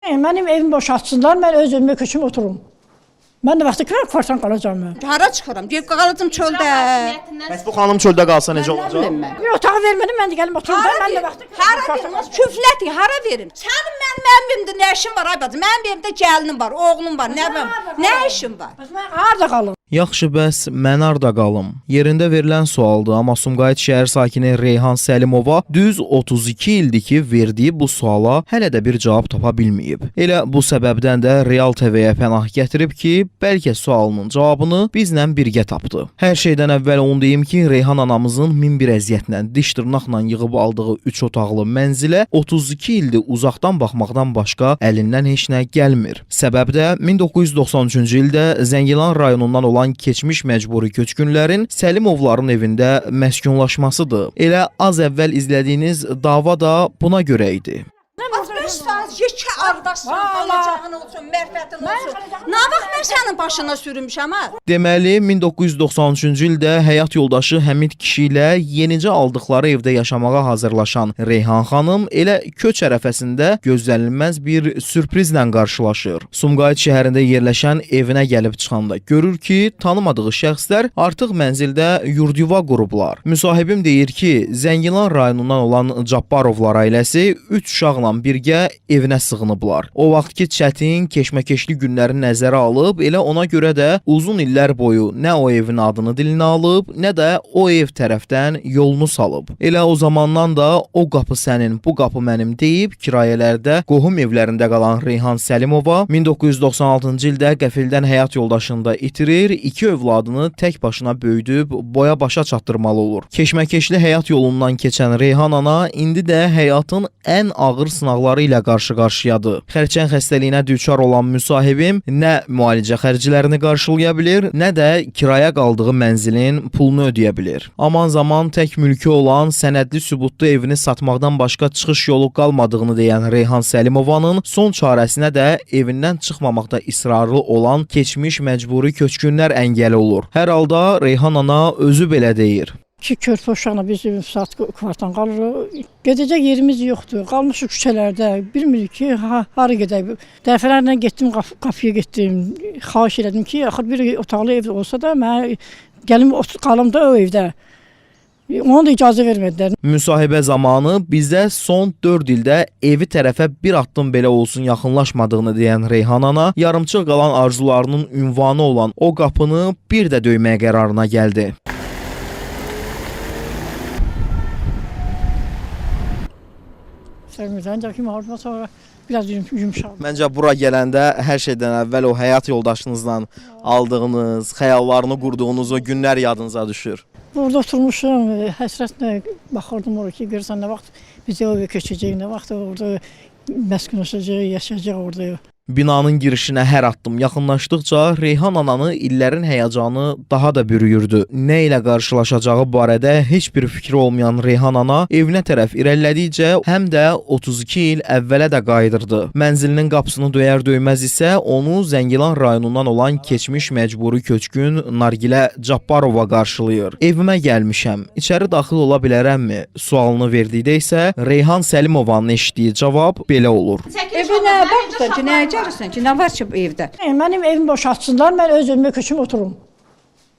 Mənim evimi boşaltsınlar, mən öz evimə köçüm oturum. Mən də vaxtı kvartan qalacağım mən. Hara çıxıram? Gedib qalacağım çöldə. Bəs bu xanım çöldə qalsa necə olacaq? Bir otağı vermədim, mən də gəlim oturum. Mən də vaxtı hara verim? Küflət, hara verim? Sənin mənim evimdə nə işin var ay bacım? Mənim evimdə gəlinim var, oğlum var, nəvəm. Nə işin var? Mən harda qalım? Yaxşı, bəs mən harda qalım? Yerində verilən sualdır, amma Sumqayıt şəhər sakini Reyhan Səlimova düz 32 ildir ki, verdiyi bu suala hələ də bir cavab tapa bilməyib. Elə bu səbəbdən də Real TV-yə pənah gətirib ki, bəlkə sualının cavabını bizlə birgə tapdı. Hər şeydən əvvəl onu deyim ki, Reyhan anamızın min bir əziyyətlə, diş dırnaqla yığıb aldığı 3 otaqlı mənzilə 32 ildir uzaqdan baxmaqdan başqa əlindən heç nə gəlmir. Səbəb də 1993-cü ildə Zəngilan rayonundan olan keçmiş məcburi köçkünlərin Səlimovların evində məskunlaşmasıdır. Elə az əvvəl izlədiyiniz dava da buna görə idi. 65% yekə ardaşsan, alacağın olsun, mərfətin olsun. Nə vaxt mən sənin başına sürümüşəm ha? Deməli, 1993-cü ildə həyat yoldaşı Həmid kişi ilə yenicə aldıqları evdə yaşamağa hazırlaşan Reyhan xanım elə köç ərəfəsində gözlənilməz bir sürprizlə qarşılaşır. Sumqayıt şəhərində yerləşən evinə gəlib çıxanda görür ki, tanımadığı şəxslər artıq mənzildə yurd-yuva qurublar. Müsahibim deyir ki, Zəngilan rayonundan olan Cabbarovlar ailəsi 3 uşaqla birgə evinə sığınıblar. O vaxtki çətin, keşməkeşli günləri nəzərə alıb, elə ona görə də uzun illər boyu nə o evin adını dilinə alıb, nə də o ev tərəfdən yolunu salıb. Elə o zamandan da o qapı sənin, bu qapı mənim deyib kirayələrdə qohum evlərində qalan Reyhan Səlimova 1996-cı ildə qəfildən həyat yoldaşını da itirir, 2 övladını tək başına böyüdüb boya başa çatdırmalı olur. Keşməkeşli həyat yolundan keçən Reyhan ana indi də həyatın ən ağır sınaqları ilə qarşı-qarşıyadır. Xərçəng xəstəliyinə düçar olan müsahibim nə müalicə xərclərini qarşılaya bilir, nə də kirayə qaldığı mənzilin pulunu ödəyə bilir. Aman zaman tək mülkü olan sənədli sübutlu evini satmaqdan başqa çıxış yolu qalmadığını deyən Reyhan Səlimovanın son çarəsinə də evindən çıxmamaqda israrlı olan keçmiş məcburi köçkünlər əngəli olur. Hər halda Reyhan ana özü belə deyir. Ki körpə uşaqla biz saat kvartan qalırıq. Gedəcək yerimiz yoxdur. Qalmışıq küçələrdə. Bilmirik ki, hara gedək. Dəfələrlə getdim, qapıya getdim. Xahiş elədim ki, axır bir otaqlı ev olsa da mən gəlim qalım da o evdə. Ona da icazə vermədilər. Müsahibə zamanı bizə son 4 ildə evi tərəfə bir addım belə olsun yaxınlaşmadığını deyən Reyhan ana yarımçıq qalan arzularının ünvanı olan o qapını bir də döyməyə qərarına gəldi. Ancaq ki, mağdurdan sonra biraz yumuşaq. Məncə bura gələndə hər şeydən əvvəl o həyat yoldaşınızla aldığınız, xəyallarını qurduğunuz o günlər yadınıza düşür. Burada oturmuşum, həsrətlə baxırdım oraya ki, görürsən nə vaxt bizə o köçəcək, nə vaxt orada məskunlaşacaq, yaşayacaq orada. Binanın girişinə hər addım yaxınlaşdıqca Reyhan ananı illərin həyəcanı daha da bürüyürdü. Nə ilə qarşılaşacağı barədə heç bir fikri olmayan Reyhan ana evinə tərəf irəlilədikcə həm də 32 il əvvələ də qayıdırdı. Mənzilinin qapısını döyər-döyməz isə onu Zəngilan rayonundan olan keçmiş məcburi köçkün Nargilə Cabbarova qarşılayır. Evimə gəlmişəm, içəri daxil ola bilərəmmi? Sualını verdikdə isə Reyhan Səlimovanın eşitdiyi cavab belə olur. Evinə baxsan ki, nə sən ki, nə var ki evdə? Mənim evimi boşaltsınlar, mən öz evimə köçüm oturum.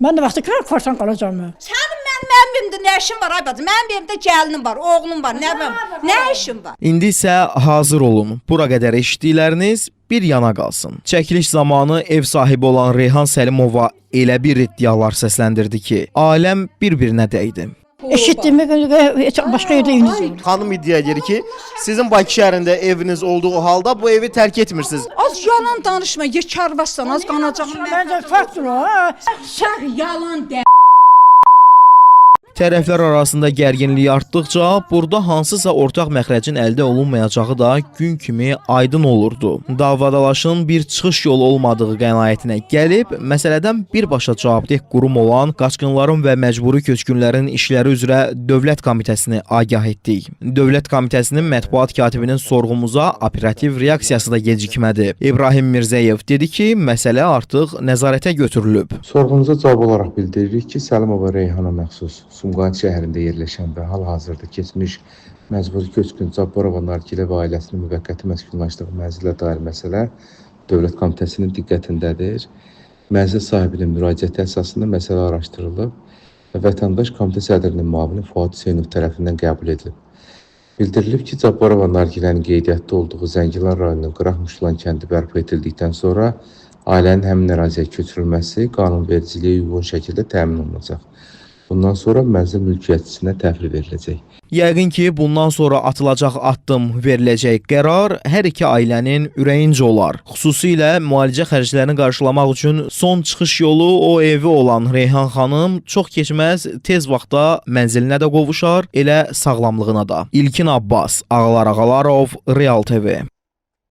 Mən də vaxtı kvartan qalacağım mən. Sənin mənim evimdə nə işin var ay bacım? Mənim evimdə gəlinim var, oğlum var, nəvəm. Nə işin var? İndi isə hazır olun. Bura qədər eşitdikləriniz bir yana qalsın. Çəkiliş zamanı ev sahibi olan Reyhan Səlimova elə bir iddialar səsləndirdi ki, aləm bir-birinə dəydi. Eşitdiyimə görə başqa yerdə eviniz yoxdur. Xanım iddia edir ki, sizin Bakı şəhərində eviniz olduğu halda bu evi tərk etmirsiniz. Az yalan danışma, yekar vassan, az qanacağım. Məncə faktdır o. Sən yalan de. Tərəflər arasında gərginlik artdıqca burada hansısa ortaq məxrəcin əldə olunmayacağı da gün kimi aydın olurdu. Davadalaşın bir çıxış yolu olmadığı qənaətinə gəlib, məsələdən birbaşa cavabdeh qurum olan Qaçqınların və Məcburi Köçkünlərin İşləri üzrə Dövlət Komitəsini agah etdik. Dövlət Komitəsinin mətbuat katibinin sorğumuza operativ reaksiyası da gecikmədi. İbrahim Mirzəyev dedi ki, məsələ artıq nəzarətə götürülüb. Sorğumuza cavab olaraq bildiririk ki, Səlimova Reyhana məxsus Sumqayıt şəhərində yerləşən və hal-hazırda keçmiş Məcburi köçkün Cabbarova Nargilə və ailəsinin müvəqqəti məskunlaşdığı mənzilə dair məsələ Dövlət Komitəsinin diqqətindədir. Mənzil sahibinin müraciəti əsasında məsələ araşdırılıb və vətəndaş komitə sədrinin müavini Fuad Hüseynov tərəfindən qəbul edilib. Bildirilib ki, Cabbarova Nargilənin qeydiyyatda olduğu Zəngilan rayonunun Qıraq-Muştulan kəndi bərpa edildikdən sonra ailənin həmin əraziyə köçürülməsi qanunvericiliyə uyğun şəkildə təmin olunacaq. Bundan sonra mənzil mülkiyyətçisinə təhvil veriləcək. Yəqin ki, bundan sonra atılacaq addım, veriləcək qərar hər iki ailənin ürəyincə olar. Xüsusilə müalicə xərclərini qarşılamaq üçün son çıxış yolu o evi olan Reyhan xanım çox keçməz tez vaxtda mənzilinə də qovuşar, elə sağlamlığına da. İlkin Abbas, Ağalar Ağalarov, Real TV.